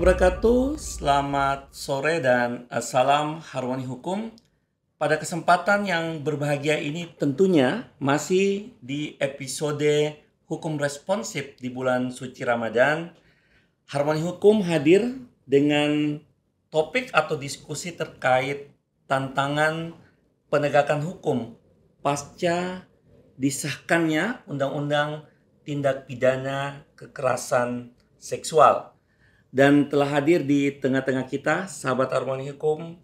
wabarakatuh. Selamat sore dan salam harmoni hukum. Pada kesempatan yang berbahagia ini tentunya masih di episode hukum responsif di bulan suci Ramadan. Harmoni hukum hadir dengan topik atau diskusi terkait tantangan penegakan hukum pasca disahkannya Undang-Undang Tindak Pidana Kekerasan Seksual. Dan telah hadir di tengah-tengah kita sahabat Harmoni Hukum,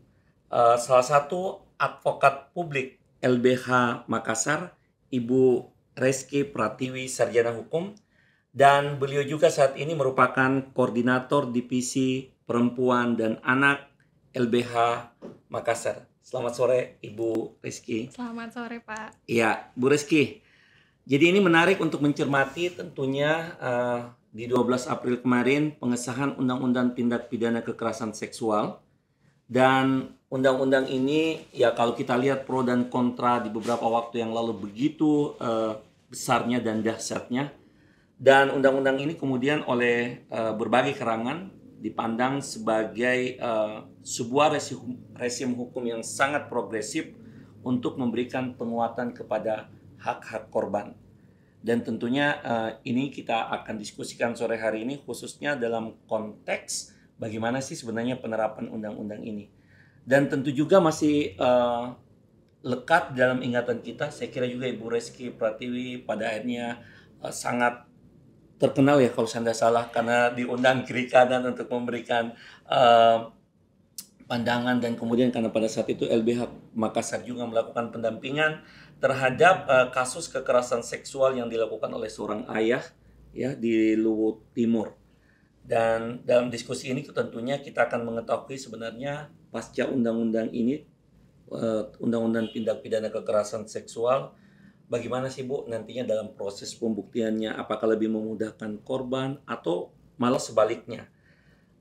salah satu advokat publik LBH Makassar, Ibu Reski Pratiwi, Sarjana Hukum, dan beliau juga saat ini merupakan koordinator divisi perempuan dan anak LBH Makassar. Selamat sore Ibu Reski. Selamat sore Pak. Iya, Bu Reski. Jadi ini menarik untuk mencermati tentunya di 12 April kemarin pengesahan Undang-Undang Tindak Pidana Kekerasan Seksual. Dan undang-undang ini ya kalau kita lihat pro dan kontra di beberapa waktu yang lalu begitu besarnya dan dahsyatnya. Dan undang-undang ini kemudian oleh berbagai kalangan dipandang sebagai sebuah rezim hukum yang sangat progresif untuk memberikan penguatan kepada hak-hak korban. Dan tentunya ini kita akan diskusikan sore hari ini khususnya dalam konteks bagaimana sih sebenarnya penerapan undang-undang ini. Dan tentu juga masih lekat dalam ingatan kita, saya kira juga Ibu Reski Pratiwi pada akhirnya sangat terkenal ya kalau saya tidak salah karena diundang kiri kanan untuk memberikan pandangan, dan kemudian karena pada saat itu LBH Makassar juga melakukan pendampingan terhadap kasus kekerasan seksual yang dilakukan oleh seorang ayah ya di Luwu Timur. Dan dalam diskusi ini tentunya kita akan mengetahui sebenarnya pasca undang-undang ini, undang-undang tindak pidana kekerasan seksual, bagaimana sih Bu nantinya dalam proses pembuktiannya, apakah lebih memudahkan korban atau malah sebaliknya.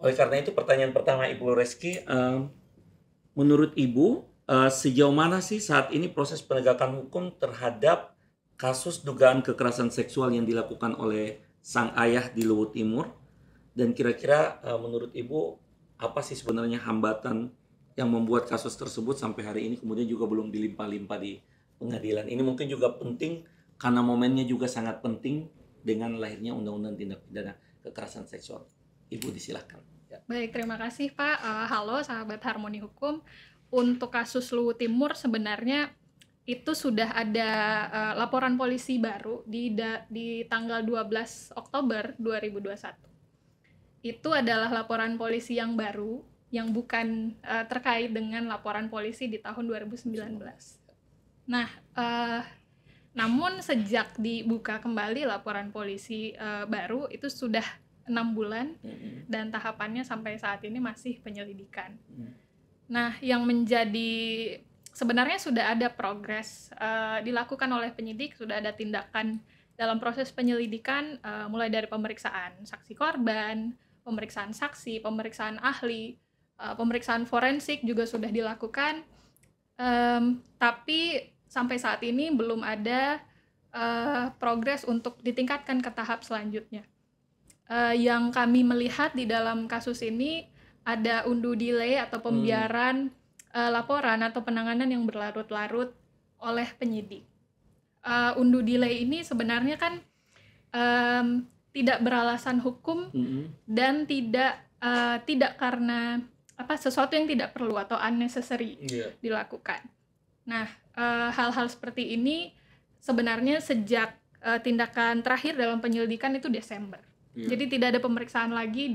Oleh karena itu pertanyaan pertama Ibu Reski, menurut Ibu sejauh mana sih saat ini proses penegakan hukum terhadap kasus dugaan kekerasan seksual yang dilakukan oleh sang ayah di Luwu Timur, dan kira-kira menurut Ibu apa sih sebenarnya hambatan yang membuat kasus tersebut sampai hari ini kemudian juga belum dilimpah-limpah di pengadilan. Ini mungkin juga penting karena momennya juga sangat penting dengan lahirnya Undang-Undang Tindak Pidana Kekerasan Seksual. Ibu disilahkan. Ya. Baik, terima kasih Pak. Halo sahabat Harmoni Hukum. Untuk kasus Luwu Timur sebenarnya itu sudah ada laporan polisi baru di tanggal 12 Oktober 2021. Itu adalah laporan polisi yang baru yang bukan terkait dengan laporan polisi di tahun 2019. Nah, namun sejak dibuka kembali laporan polisi baru itu sudah 6 bulan dan tahapannya sampai saat ini masih penyelidikan. Nah, yang menjadi sebenarnya sudah ada progres dilakukan oleh penyidik, sudah ada tindakan dalam proses penyelidikan mulai dari pemeriksaan saksi korban, pemeriksaan saksi, pemeriksaan ahli, pemeriksaan forensik juga sudah dilakukan. Tapi sampai saat ini belum ada progres untuk ditingkatkan ke tahap selanjutnya. Yang kami melihat di dalam kasus ini ada undue delay atau pembiaran laporan atau penanganan yang berlarut-larut oleh penyidik. Undue delay ini sebenarnya kan tidak beralasan hukum dan tidak karena sesuatu yang tidak perlu atau unnecessary dilakukan. Nah, hal-hal seperti ini sebenarnya sejak tindakan terakhir dalam penyelidikan itu Desember. Jadi tidak ada pemeriksaan lagi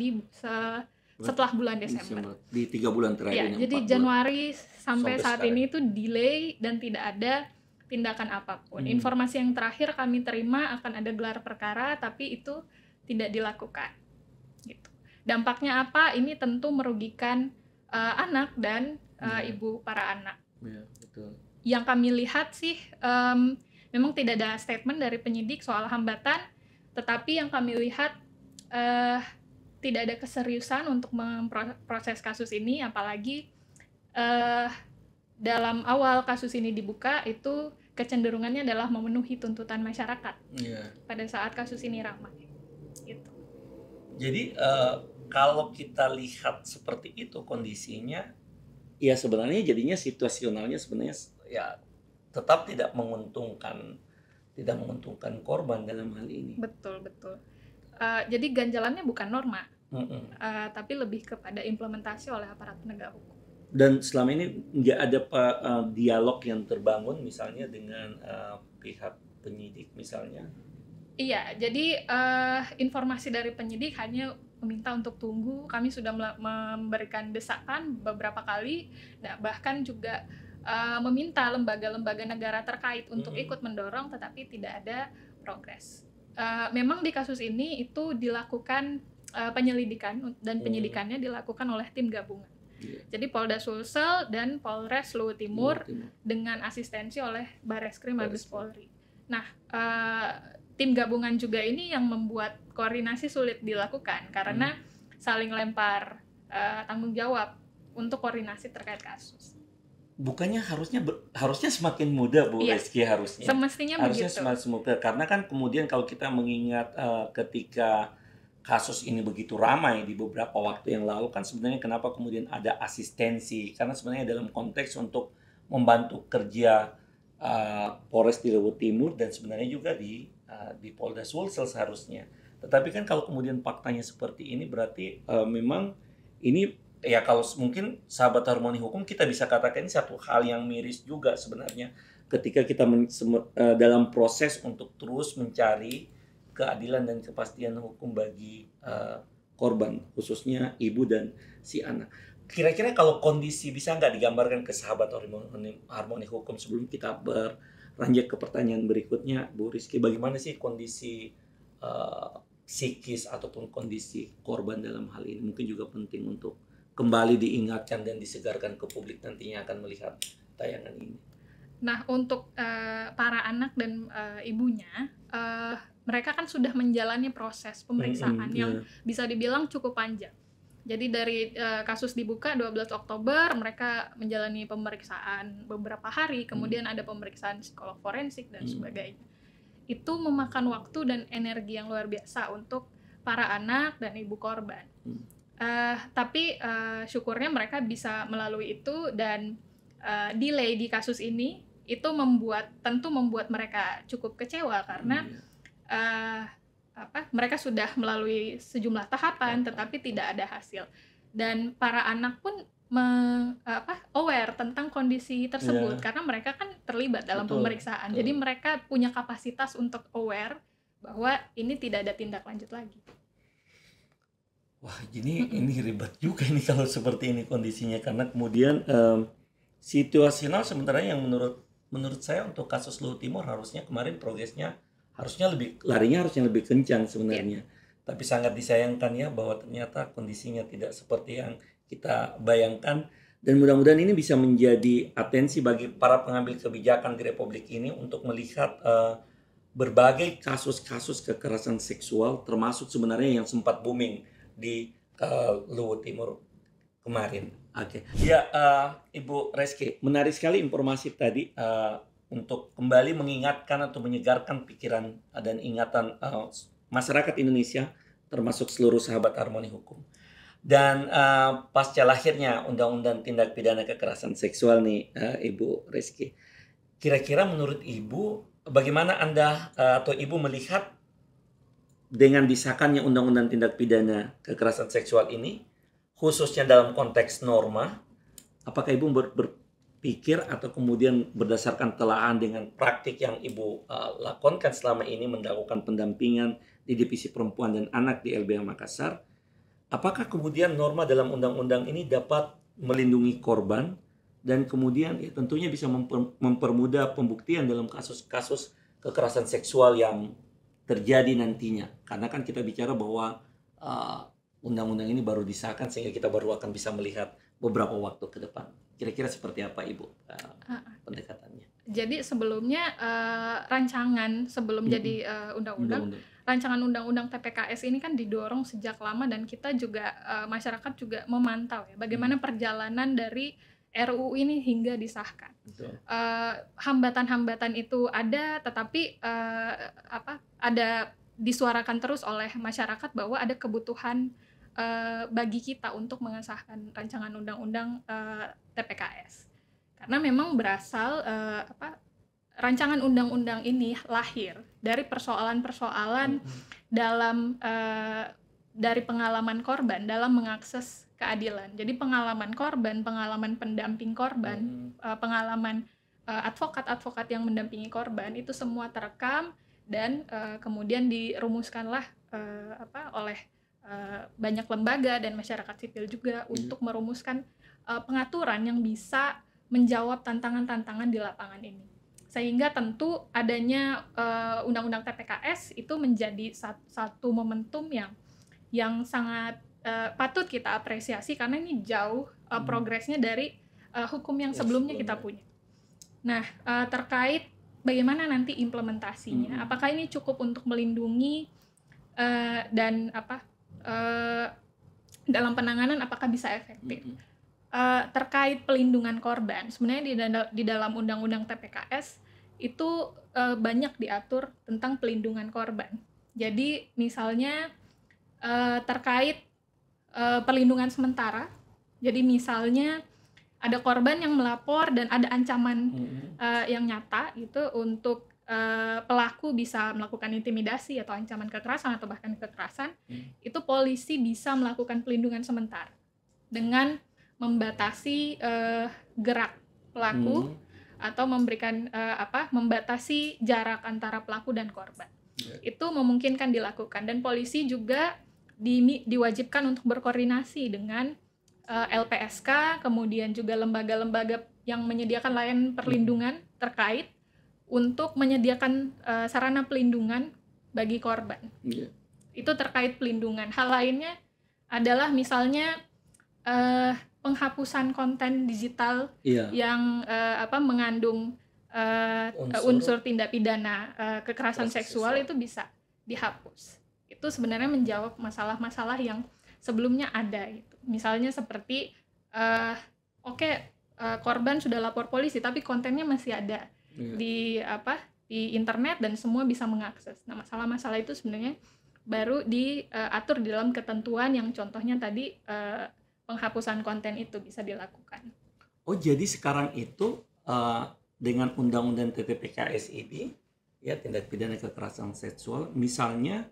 setelah bulan Desember. Di 3 bulan terakhir. Ya, jadi Januari sampai saat sekarang ini itu delay dan tidak ada tindakan apapun. Informasi yang terakhir kami terima akan ada gelar perkara, tapi itu tidak dilakukan. Gitu. Dampaknya apa? Ini tentu merugikan anak dan ibu para anak. Ya, betul. Yang kami lihat sih memang tidak ada statement dari penyidik soal hambatan, tetapi yang kami lihat tidak ada keseriusan untuk memproses kasus ini, apalagi dalam awal kasus ini dibuka itu kecenderungannya adalah memenuhi tuntutan masyarakat pada saat kasus ini ramai. Gitu. Jadi kalau kita lihat seperti itu kondisinya, ya sebenarnya jadinya situasionalnya sebenarnya ya tetap tidak menguntungkan korban dalam hal ini. Betul, betul. Jadi ganjalannya bukan norma, Mm-mm. tapi lebih kepada implementasi oleh aparat penegak hukum. Dan selama ini nggak ada dialog yang terbangun misalnya dengan pihak penyidik misalnya. Iya, jadi informasi dari penyidik hanya meminta untuk tunggu. Kami sudah memberikan desakan beberapa kali, nah, bahkan juga meminta lembaga-lembaga negara terkait untuk ikut mendorong, tetapi tidak ada progres. Memang di kasus ini itu dilakukan penyelidikan dan penyidikannya dilakukan oleh tim gabungan. Jadi Polda Sulsel dan Polres Luwu Timur dengan asistensi oleh Bareskrim Mabes Polri. Nah, tim gabungan juga ini yang membuat koordinasi sulit dilakukan karena saling lempar tanggung jawab untuk koordinasi terkait kasus. Bukannya harusnya semakin mudah, Bu Reski, harusnya. Semestinya harusnya begitu. semakin mudah karena kan kemudian kalau kita mengingat ketika kasus ini begitu ramai di beberapa waktu yang lalu kan sebenarnya kenapa kemudian ada asistensi, karena sebenarnya dalam konteks untuk membantu kerja Polres di Luwu Timur dan sebenarnya juga di Polda Sulsel seharusnya. Tetapi kan kalau kemudian faktanya seperti ini berarti memang ini ya kalau mungkin sahabat Harmoni Hukum kita bisa katakan ini satu hal yang miris juga sebenarnya ketika kita dalam proses untuk terus mencari keadilan dan kepastian hukum bagi korban, khususnya ibu dan si anak. Kira-kira kalau kondisi bisa nggak digambarkan ke sahabat Harmoni Hukum sebelum kita beranjak ke pertanyaan berikutnya, Bu Rizky, bagaimana sih kondisi psikis ataupun kondisi korban dalam hal ini? Mungkin juga penting untuk kembali diingatkan dan disegarkan ke publik nantinya akan melihat tayangan ini. Nah, untuk para anak dan ibunya, mereka kan sudah menjalani proses pemeriksaan yang bisa dibilang cukup panjang. Jadi dari kasus dibuka 12 Oktober, mereka menjalani pemeriksaan beberapa hari, kemudian ada pemeriksaan psikolog forensik dan sebagainya. Itu memakan waktu dan energi yang luar biasa untuk para anak dan ibu korban. Tapi syukurnya mereka bisa melalui itu dan delay di kasus ini itu tentu membuat mereka cukup kecewa karena mereka sudah melalui sejumlah tahapan tetapi tidak ada hasil, dan para anak pun aware tentang kondisi tersebut karena mereka kan terlibat dalam pemeriksaan. Jadi mereka punya kapasitas untuk aware bahwa ini tidak ada tindak lanjut lagi. Wah, ini ribet juga ini kalau seperti ini kondisinya, karena kemudian situasional sebenarnya yang menurut saya untuk kasus Luwu Timur harusnya kemarin progresnya larinya harusnya lebih kencang sebenarnya. Tapi sangat disayangkan ya bahwa ternyata kondisinya tidak seperti yang kita bayangkan, dan mudah-mudahan ini bisa menjadi atensi bagi para pengambil kebijakan di Republik ini untuk melihat berbagai kasus-kasus kekerasan seksual termasuk sebenarnya yang sempat booming di Luwu Timur kemarin. Oke. Ya, Ibu Reski, menarik sekali informasi tadi untuk kembali mengingatkan atau menyegarkan pikiran dan ingatan masyarakat Indonesia, termasuk seluruh sahabat Harmoni Hukum. Dan pasca lahirnya Undang-Undang Tindak Pidana Kekerasan Seksual nih, Ibu Reski, kira-kira menurut Ibu bagaimana Anda atau Ibu melihat dengan disahkannya Undang-Undang Tindak Pidana Kekerasan Seksual ini, khususnya dalam konteks norma, apakah Ibu berpikir atau kemudian berdasarkan telaah dengan praktik yang Ibu lakukan selama ini melakukan pendampingan di Divisi Perempuan dan Anak di LBH Makassar, apakah kemudian norma dalam undang-undang ini dapat melindungi korban dan kemudian ya, tentunya bisa mempermudah pembuktian dalam kasus-kasus kekerasan seksual yang terjadi nantinya, karena kan kita bicara bahwa undang-undang ini baru disahkan sehingga kita baru akan bisa melihat beberapa waktu ke depan. Kira-kira seperti apa Ibu pendekatannya? Jadi sebelumnya rancangan sebelum jadi undang-undang, rancangan undang-undang TPKS ini kan didorong sejak lama dan kita juga masyarakat juga memantau ya bagaimana perjalanan dari RUU ini hingga disahkan. Hambatan-hambatan itu ada, tetapi ada disuarakan terus oleh masyarakat bahwa ada kebutuhan bagi kita untuk mengesahkan rancangan undang-undang TPKS. Karena memang berasal rancangan undang-undang ini lahir dari persoalan-persoalan dalam dari pengalaman korban dalam mengakses keadilan. Jadi pengalaman korban, pengalaman pendamping korban, pengalaman advokat-advokat yang mendampingi korban itu semua terekam dan kemudian dirumuskanlah oleh banyak lembaga dan masyarakat sipil juga untuk merumuskan pengaturan yang bisa menjawab tantangan-tantangan di lapangan ini. Sehingga tentu adanya undang-undang TPKS itu menjadi satu momentum yang sangat patut kita apresiasi karena ini jauh progresnya dari hukum yang sebelumnya kita punya. Nah, terkait bagaimana nanti implementasinya, apakah ini cukup untuk melindungi dan dalam penanganan apakah bisa efektif? Terkait pelindungan korban, sebenarnya di dalam undang-undang TPKS itu banyak diatur tentang pelindungan korban. Jadi misalnya terkait perlindungan sementara, jadi misalnya ada korban yang melapor dan ada ancaman yang nyata gitu untuk pelaku bisa melakukan intimidasi atau ancaman kekerasan atau bahkan kekerasan, itu polisi bisa melakukan pelindungan sementara dengan membatasi gerak pelaku atau memberikan membatasi jarak antara pelaku dan korban. Itu memungkinkan dilakukan dan polisi juga diwajibkan untuk berkoordinasi dengan LPSK, kemudian juga lembaga-lembaga yang menyediakan layanan perlindungan terkait untuk menyediakan sarana pelindungan bagi korban. Itu terkait pelindungan. Hal lainnya adalah misalnya penghapusan konten digital yang mengandung unsur tindak pidana kekerasan seksual itu bisa dihapus. Itu sebenarnya menjawab masalah-masalah yang sebelumnya ada gitu. Misalnya seperti korban sudah lapor polisi tapi kontennya masih ada di internet dan semua bisa mengakses. Nah, masalah-masalah itu sebenarnya baru diatur di dalam ketentuan yang contohnya tadi penghapusan konten itu bisa dilakukan. Oh, jadi sekarang itu dengan undang-undang TPKS ini ya, tindak pidana kekerasan seksual, misalnya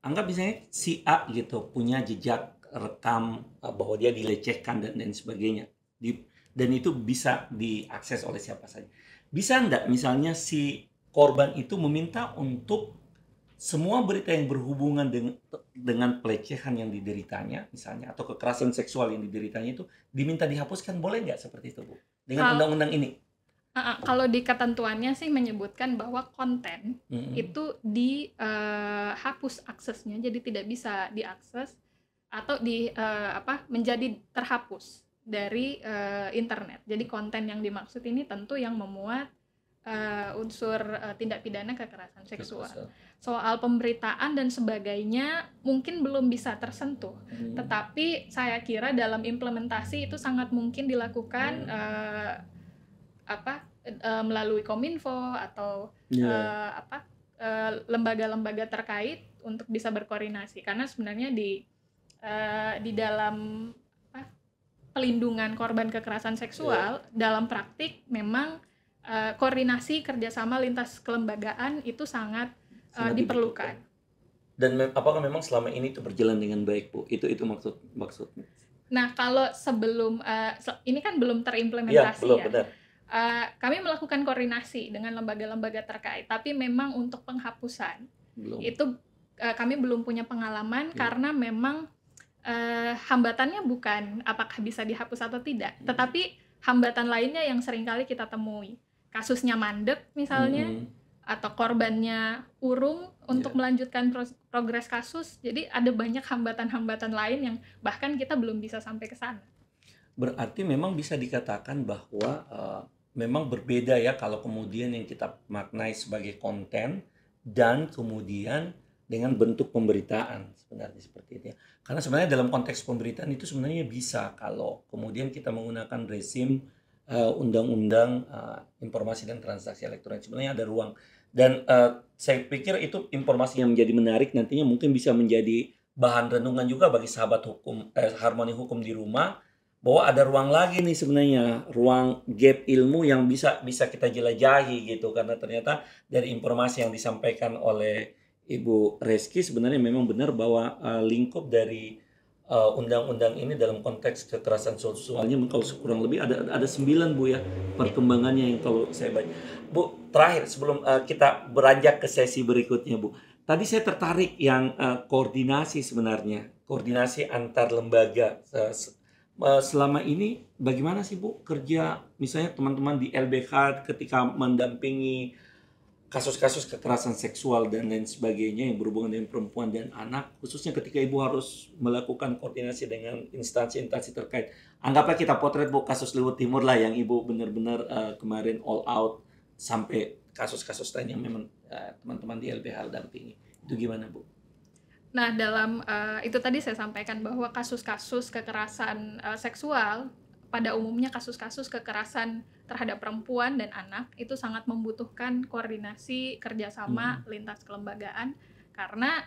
anggap misalnya si A gitu punya jejak rekam bahwa dia dilecehkan dan sebagainya, dan itu bisa diakses oleh siapa saja. Bisa enggak misalnya si korban itu meminta untuk semua berita yang berhubungan dengan pelecehan yang dideritanya misalnya atau kekerasan seksual yang dideritanya itu diminta dihapuskan, boleh nggak seperti itu, Bu? Dengan undang-undang ini? Kalau di ketentuannya sih menyebutkan bahwa konten itu dihapus aksesnya, jadi tidak bisa diakses atau menjadi terhapus dari internet. Jadi konten yang dimaksud ini tentu yang memuat unsur tindak pidana kekerasan seksual. Soal pemberitaan dan sebagainya mungkin belum bisa tersentuh, tetapi saya kira dalam implementasi itu sangat mungkin dilakukan melalui Kominfo atau lembaga-lembaga terkait untuk bisa berkoordinasi, karena sebenarnya di dalam pelindungan korban kekerasan seksual dalam praktik memang koordinasi kerjasama lintas kelembagaan itu sangat diperlukan. Dan apakah memang selama ini itu berjalan dengan baik, Bu? Itu maksudnya. Nah, kalau sebelum ini kan belum terimplementasi Benar. Kami melakukan koordinasi dengan lembaga-lembaga terkait, tapi memang untuk penghapusan itu kami belum punya pengalaman karena memang hambatannya bukan apakah bisa dihapus atau tidak, tetapi hambatan lainnya yang seringkali kita temui. Kasusnya mandek misalnya, atau korbannya urung untuk melanjutkan progres kasus. Jadi ada banyak hambatan-hambatan lain yang bahkan kita belum bisa sampai ke sana. Berarti memang bisa dikatakan bahwa memang berbeda ya kalau kemudian yang kita maknai sebagai konten dan kemudian dengan bentuk pemberitaan sebenarnya seperti itu ya. Karena sebenarnya dalam konteks pemberitaan itu sebenarnya bisa kalau kemudian kita menggunakan rezim undang-undang informasi dan transaksi elektronik, sebenarnya ada ruang. Dan saya pikir itu informasi yang menjadi menarik nantinya mungkin bisa menjadi bahan renungan juga bagi sahabat hukum, Harmoni Hukum di rumah, bahwa ada ruang lagi nih sebenarnya, ruang gap ilmu yang bisa bisa kita jelajahi gitu. Karena ternyata dari informasi yang disampaikan oleh Ibu Reski sebenarnya memang benar bahwa lingkup dari undang-undang ini dalam konteks kekerasan seksualnya kalau kurang lebih ada 9 Bu ya perkembangannya yang kalau saya baca. Bu, terakhir sebelum kita beranjak ke sesi berikutnya Bu. Tadi saya tertarik yang koordinasi sebenarnya, koordinasi antar lembaga. Selama ini bagaimana sih Bu kerja misalnya teman-teman di LBH ketika mendampingi kasus-kasus kekerasan seksual dan lain sebagainya yang berhubungan dengan perempuan dan anak, khususnya ketika ibu harus melakukan koordinasi dengan instansi-instansi terkait. Anggaplah kita potret Bu kasus Luhut Timur lah yang ibu benar-benar kemarin all out sampai kasus-kasus lain yang memang teman-teman di LBH dampingi. Itu gimana Bu? Nah, dalam itu tadi saya sampaikan bahwa kasus-kasus kekerasan seksual pada umumnya kasus-kasus kekerasan terhadap perempuan dan anak itu sangat membutuhkan koordinasi kerjasama lintas kelembagaan karena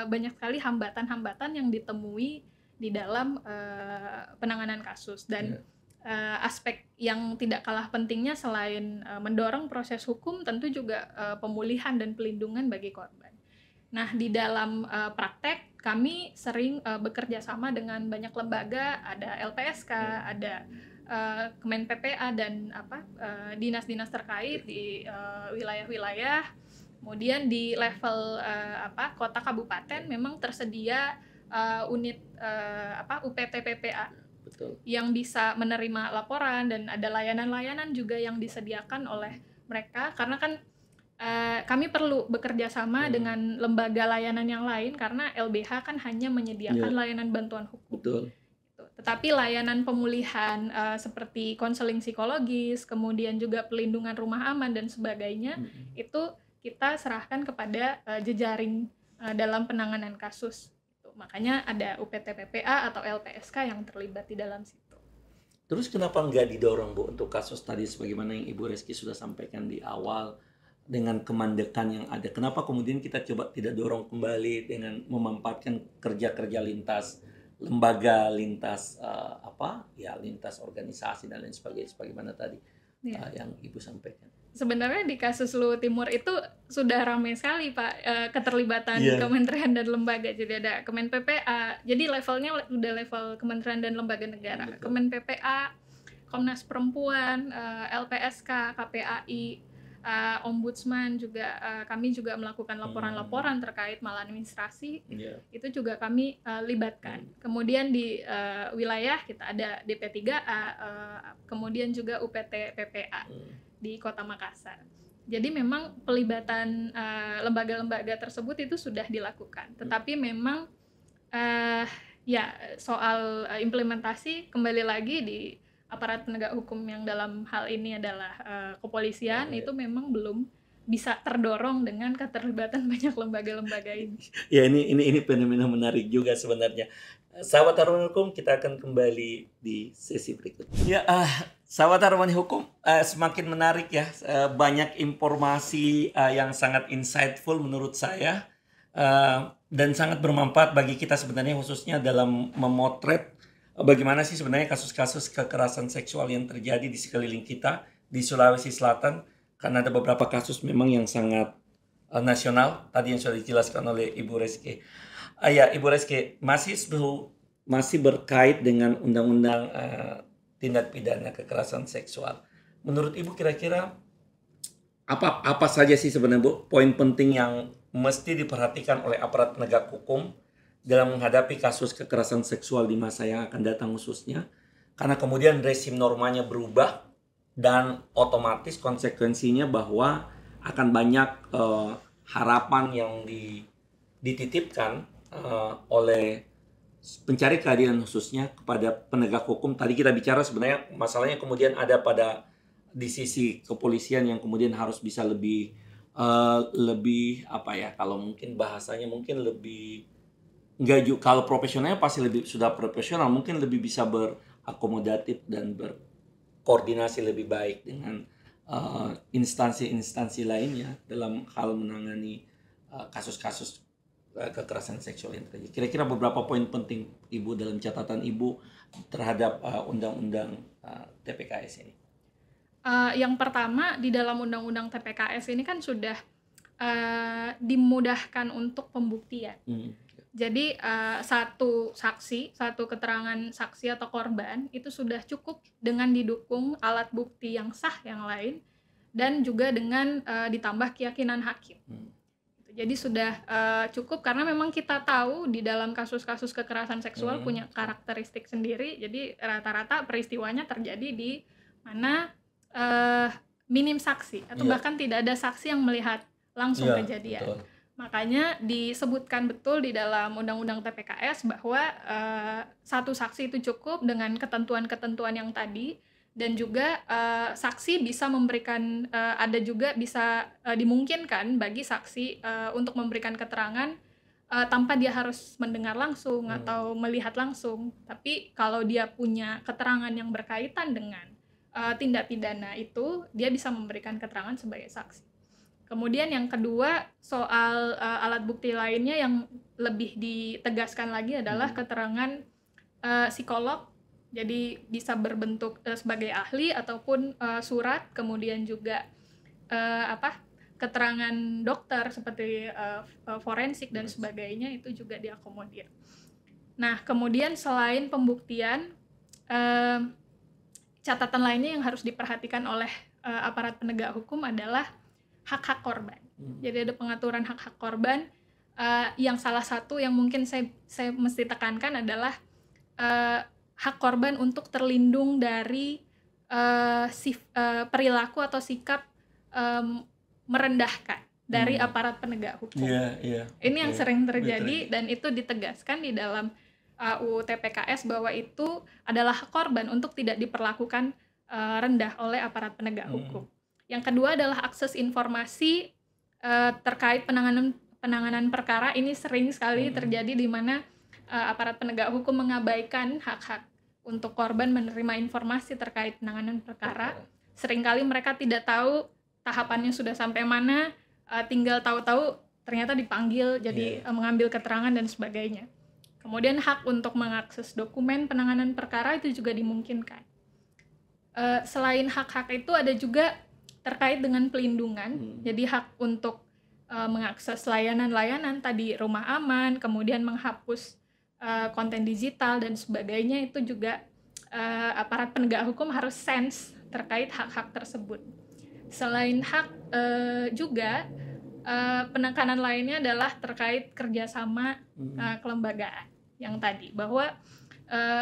banyak sekali hambatan-hambatan yang ditemui di dalam penanganan kasus dan aspek yang tidak kalah pentingnya selain mendorong proses hukum tentu juga pemulihan dan pelindungan bagi korban. Nah, di dalam praktek kami sering bekerja sama dengan banyak lembaga, ada LPSK, ada Kemen PPA dan dinas-dinas terkait di wilayah-wilayah. Kemudian di level kota kabupaten memang tersedia unit UPT PPA. Betul. Yang bisa menerima laporan dan ada layanan-layanan juga yang disediakan oleh mereka karena kan kami perlu bekerja sama dengan lembaga layanan yang lain karena LBH kan hanya menyediakan layanan bantuan hukum. Betul. Tetapi layanan pemulihan seperti konseling psikologis, kemudian juga pelindungan rumah aman dan sebagainya, itu kita serahkan kepada jejaring dalam penanganan kasus. Makanya ada UPT PPA atau LPSK yang terlibat di dalam situ. Terus kenapa nggak didorong Bu untuk kasus tadi sebagaimana yang Ibu Reski sudah sampaikan di awal dengan kemandekan yang ada? Kenapa kemudian kita coba tidak dorong kembali dengan memanfaatkan kerja-kerja lintas lembaga, lintas lintas organisasi dan lain sebagainya sebagaimana tadi yang Ibu sampaikan. Sebenarnya di kasus Luhut Timur itu sudah ramai sekali Pak keterlibatan kementerian dan lembaga. Jadi ada Kemen PPA. Jadi levelnya udah level kementerian dan lembaga negara. Betul. Kemen PPA, Komnas Perempuan, LPSK, KPAI, Ombudsman juga kami juga melakukan laporan-laporan terkait maladministrasi. Itu juga kami libatkan. Kemudian di wilayah kita ada DP3A, kemudian juga UPT PPA di Kota Makassar. Jadi memang pelibatan lembaga-lembaga tersebut itu sudah dilakukan. Tetapi memang soal implementasi kembali lagi di aparat penegak hukum yang dalam hal ini adalah kepolisian itu memang belum bisa terdorong dengan keterlibatan banyak lembaga-lembaga ini. Ya ini fenomena menarik juga sebenarnya. Sahabat Harmoni Hukum, kita akan kembali di sesi berikutnya. Ya, sahabat Harmoni Hukum, semakin menarik ya, banyak informasi yang sangat insightful menurut saya dan sangat bermanfaat bagi kita sebenarnya khususnya dalam memotret bagaimana sih sebenarnya kasus-kasus kekerasan seksual yang terjadi di sekeliling kita di Sulawesi Selatan, karena ada beberapa kasus memang yang sangat nasional tadi yang sudah dijelaskan oleh Ibu Reski. Ibu Reski, masih berkait dengan undang-undang tindak pidana kekerasan seksual. Menurut Ibu kira-kira apa saja sih sebenarnya Bu poin penting yang mesti diperhatikan oleh aparat penegak hukum dalam menghadapi kasus kekerasan seksual di masa yang akan datang khususnya, karena kemudian rezim normanya berubah dan otomatis konsekuensinya bahwa akan banyak harapan yang dititipkan oleh pencari keadilan khususnya kepada penegak hukum. Tadi kita bicara sebenarnya masalahnya kemudian ada pada di sisi kepolisian yang kemudian harus bisa lebih kalau mungkin bahasanya mungkin lebih kalau profesionalnya pasti lebih sudah profesional, mungkin lebih bisa berakomodatif dan berkoordinasi lebih baik dengan instansi-instansi lainnya dalam hal menangani kasus-kasus kekerasan seksual yang terjadi. Kira-kira beberapa poin penting Ibu dalam catatan Ibu terhadap undang-undang TPKS ini. Yang pertama, di dalam undang-undang TPKS ini kan sudah dimudahkan untuk pembuktian. Jadi satu keterangan saksi atau korban itu sudah cukup dengan didukung alat bukti yang sah yang lain dan juga dengan ditambah keyakinan hakim. Jadi sudah cukup karena memang kita tahu di dalam kasus-kasus kekerasan seksual punya karakteristik sendiri. Jadi rata-rata peristiwanya terjadi di mana minim saksi atau bahkan tidak ada saksi yang melihat langsung kejadian. Betul. Makanya disebutkan betul di dalam Undang-Undang TPKS bahwa satu saksi itu cukup dengan ketentuan-ketentuan yang tadi, dan juga saksi bisa memberikan ada juga bisa dimungkinkan bagi saksi untuk memberikan keterangan tanpa dia harus mendengar langsung atau melihat langsung. Tapi kalau dia punya keterangan yang berkaitan dengan tindak pidana itu, dia bisa memberikan keterangan sebagai saksi. Kemudian yang kedua, soal alat bukti lainnya yang lebih ditegaskan lagi adalah keterangan psikolog. Jadi bisa berbentuk sebagai ahli ataupun surat, kemudian juga keterangan dokter seperti forensik dan sebagainya, itu juga diakomodir. Nah, kemudian selain pembuktian, catatan lainnya yang harus diperhatikan oleh aparat penegak hukum adalah hak-hak korban. Jadi ada pengaturan hak-hak korban yang salah satu yang mungkin saya mesti tekankan adalah hak korban untuk terlindung dari perilaku atau sikap merendahkan dari aparat penegak hukum. Ini yang sering terjadi dan itu ditegaskan di dalam UU TPKS bahwa itu adalah hak korban untuk tidak diperlakukan rendah oleh aparat penegak hukum. Yang kedua adalah akses informasi terkait penanganan perkara. Ini sering sekali terjadi di mana aparat penegak hukum mengabaikan hak-hak untuk korban menerima informasi terkait penanganan perkara. Seringkali mereka tidak tahu tahapannya sudah sampai mana, tinggal tahu-tahu ternyata dipanggil jadi mengambil keterangan dan sebagainya. Kemudian hak untuk mengakses dokumen penanganan perkara itu juga dimungkinkan. Selain hak-hak itu ada juga terkait dengan pelindungan. Jadi hak untuk mengakses layanan-layanan tadi, rumah aman, kemudian menghapus konten digital dan sebagainya, itu juga aparat penegak hukum harus sense terkait hak-hak tersebut. Selain hak juga penekanan lainnya adalah terkait kerjasama kelembagaan yang tadi, bahwa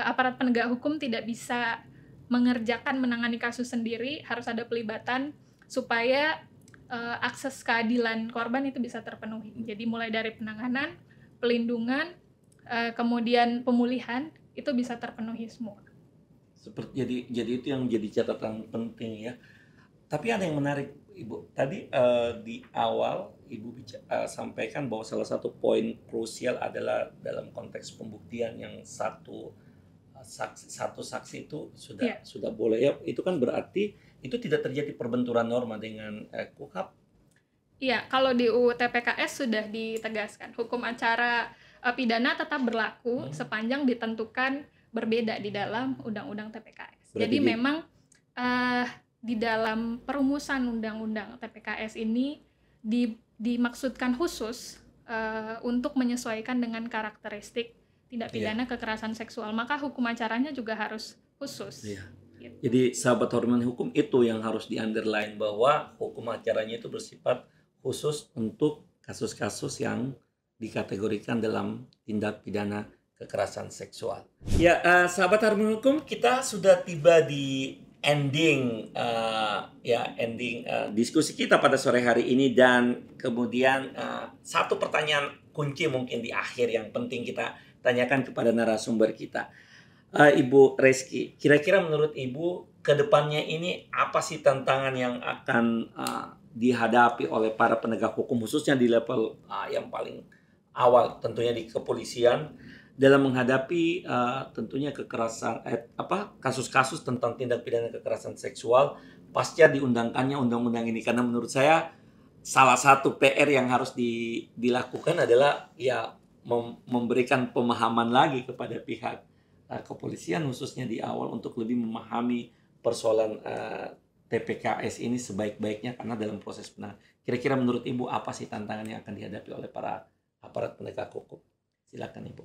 aparat penegak hukum tidak bisa mengerjakan menangani kasus sendiri, harus ada pelibatan supaya akses keadilan korban itu bisa terpenuhi. Jadi mulai dari penanganan, pelindungan, kemudian pemulihan itu bisa terpenuhi semua. Jadi itu yang menjadi catatan penting ya. Tapi ada yang menarik Ibu. Tadi di awal Ibu sampaikan bahwa salah satu poin krusial adalah dalam konteks pembuktian yang satu saksi itu sudah boleh ya. Itu kan berarti itu tidak terjadi perbenturan norma dengan KUHP. Iya, kalau di UU TPKS sudah ditegaskan hukum acara pidana tetap berlaku sepanjang ditentukan berbeda di dalam Undang-Undang TPKS. Jadi memang di dalam perumusan Undang-Undang TPKS ini dimaksudkan khusus untuk menyesuaikan dengan karakteristik tindak pidana kekerasan seksual, maka hukum acaranya juga harus khusus. Gitu. Jadi sahabat hormati hukum, itu yang harus di-underline bahwa hukum acaranya itu bersifat khusus untuk kasus-kasus yang dikategorikan dalam tindak pidana kekerasan seksual. Ya, sahabat hormati hukum, kita sudah tiba di ending diskusi kita pada sore hari ini, dan kemudian satu pertanyaan kunci mungkin di akhir yang penting kita tanyakan kepada narasumber kita. Ibu Reski, kira-kira menurut Ibu ke depannya ini apa sih tantangan yang akan dihadapi oleh para penegak hukum, khususnya di level yang paling awal tentunya di kepolisian, dalam menghadapi tentunya kekerasan kasus-kasus tentang tindak pidana kekerasan seksual pasca diundangkannya undang-undang ini? Karena menurut saya salah satu PR yang harus dilakukan adalah ya memberikan pemahaman lagi kepada pihak kepolisian khususnya di awal untuk lebih memahami persoalan TPKS ini sebaik-baiknya karena dalam proses penanganan. Kira-kira menurut Ibu apa sih tantangan yang akan dihadapi oleh para aparat penegak hukum? Silakan Ibu.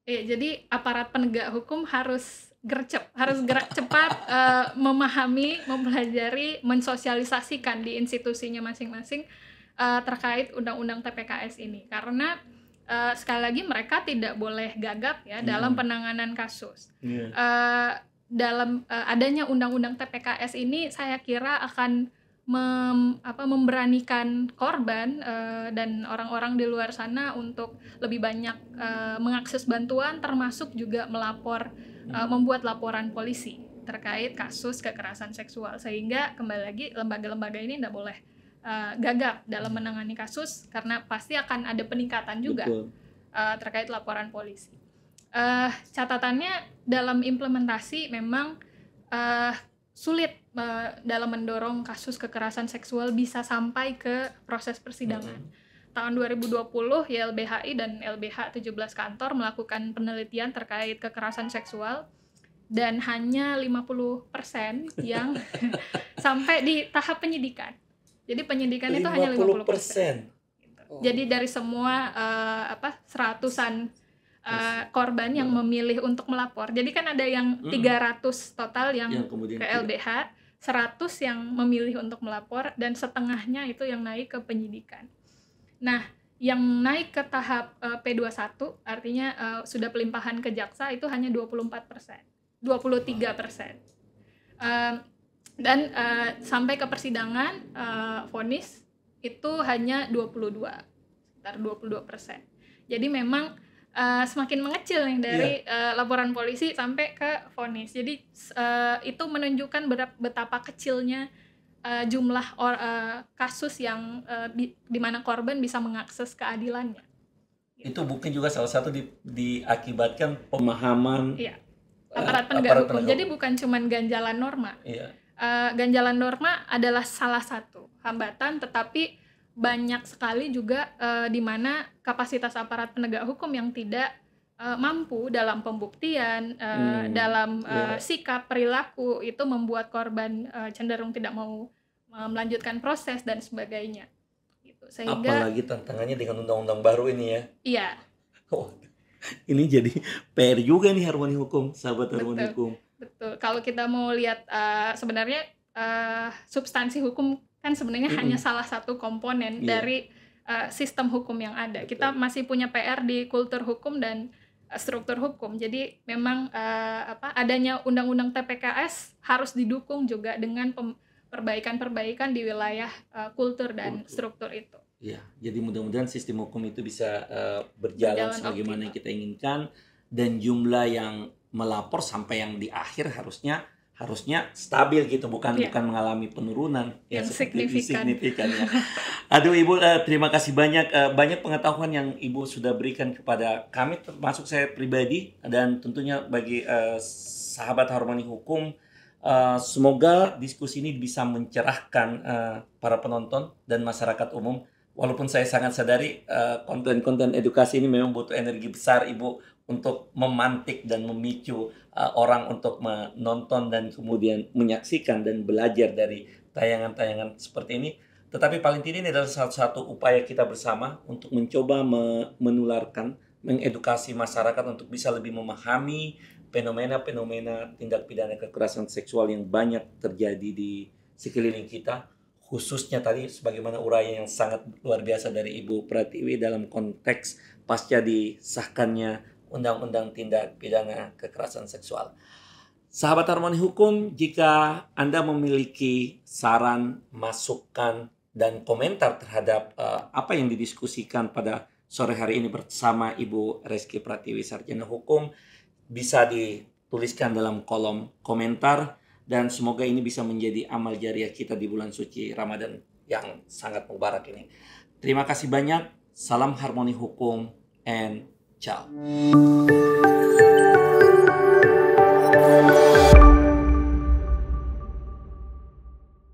Jadi aparat penegak hukum harus gercep, harus gerak cepat, memahami, mempelajari, mensosialisasikan di institusinya masing-masing terkait undang-undang TPKS ini. Karena sekali lagi mereka tidak boleh gagap ya dalam penanganan kasus. Dalam adanya undang-undang TPKS ini saya kira akan memberanikan korban dan orang-orang di luar sana untuk lebih banyak mengakses bantuan, termasuk juga melapor, membuat laporan polisi terkait kasus kekerasan seksual, sehingga kembali lagi lembaga-lembaga ini tidak boleh gagap dalam menangani kasus karena pasti akan ada peningkatan juga terkait laporan polisi. Catatannya dalam implementasi memang sulit dalam mendorong kasus kekerasan seksual bisa sampai ke proses persidangan. Tahun 2020 YLBHI dan LBH 17 kantor melakukan penelitian terkait kekerasan seksual dan hanya 50% yang sampai di tahap penyidikan. Jadi penyidikan itu hanya 50%. Jadi dari semua seratusan korban yang memilih untuk melapor. Jadi kan ada yang 300 total yang ke LBH, 100 yang memilih untuk melapor, dan setengahnya itu yang naik ke penyidikan. Nah, yang naik ke tahap P21, artinya sudah pelimpahan ke jaksa, itu hanya 23%. Dan sampai ke persidangan, vonis itu hanya 22%, sekitar 22%. Jadi memang semakin mengecil nih dari laporan polisi sampai ke vonis. Jadi itu menunjukkan betapa kecilnya jumlah kasus yang di mana korban bisa mengakses keadilannya. Itu mungkin juga salah satu diakibatkan pemahaman aparat penegak hukum. Jadi bukan cuma ganjalan norma. Ganjalan norma adalah salah satu hambatan, tetapi banyak sekali juga di mana kapasitas aparat penegak hukum yang tidak mampu dalam pembuktian, dalam sikap perilaku, itu membuat korban cenderung tidak mau melanjutkan proses dan sebagainya. Gitu. Sehingga apalagi tantangannya dengan undang-undang baru ini ya. Iya. Ini jadi PR juga nih Harmoni Hukum, sahabat Harmoni Hukum. Betul. Kalau kita mau lihat sebenarnya substansi hukum kan sebenarnya hanya salah satu komponen dari sistem hukum yang ada. Betul. Kita masih punya PR di kultur hukum dan struktur hukum. Jadi memang adanya undang-undang TPKS harus didukung juga dengan perbaikan-perbaikan di wilayah kultur dan struktur itu. Ya, jadi mudah-mudahan sistem hukum itu bisa berjalan sebagaimana yang kita inginkan, dan jumlah yang melapor sampai yang di akhir harusnya stabil gitu, bukan mengalami penurunan yang signifikan ya. Aduh Ibu, terima kasih banyak pengetahuan yang Ibu sudah berikan kepada kami, termasuk saya pribadi dan tentunya bagi sahabat Harmoni Hukum. Semoga diskusi ini bisa mencerahkan para penonton dan masyarakat umum. Walaupun saya sangat sadari konten-konten edukasi ini memang butuh energi besar Ibu untuk memantik dan memicu orang untuk menonton dan kemudian menyaksikan dan belajar dari tayangan-tayangan seperti ini. Tetapi paling tidak ini adalah salah satu upaya kita bersama untuk mencoba menularkan, mengedukasi masyarakat untuk bisa lebih memahami fenomena-fenomena tindak pidana kekerasan seksual yang banyak terjadi di sekeliling kita. Khususnya tadi sebagaimana uraian yang sangat luar biasa dari Ibu Pratiwi dalam konteks pasca disahkannya Undang-Undang Tindak Pidana Kekerasan Seksual. Sahabat Harmoni Hukum, jika Anda memiliki saran, masukan, dan komentar terhadap apa yang didiskusikan pada sore hari ini bersama Ibu Reski Pratiwi, Sarjana Hukum, bisa dituliskan dalam kolom komentar, dan semoga ini bisa menjadi amal jariah kita di bulan suci Ramadan yang sangat mubarak ini. Terima kasih banyak. Salam Harmoni Hukum and ciao.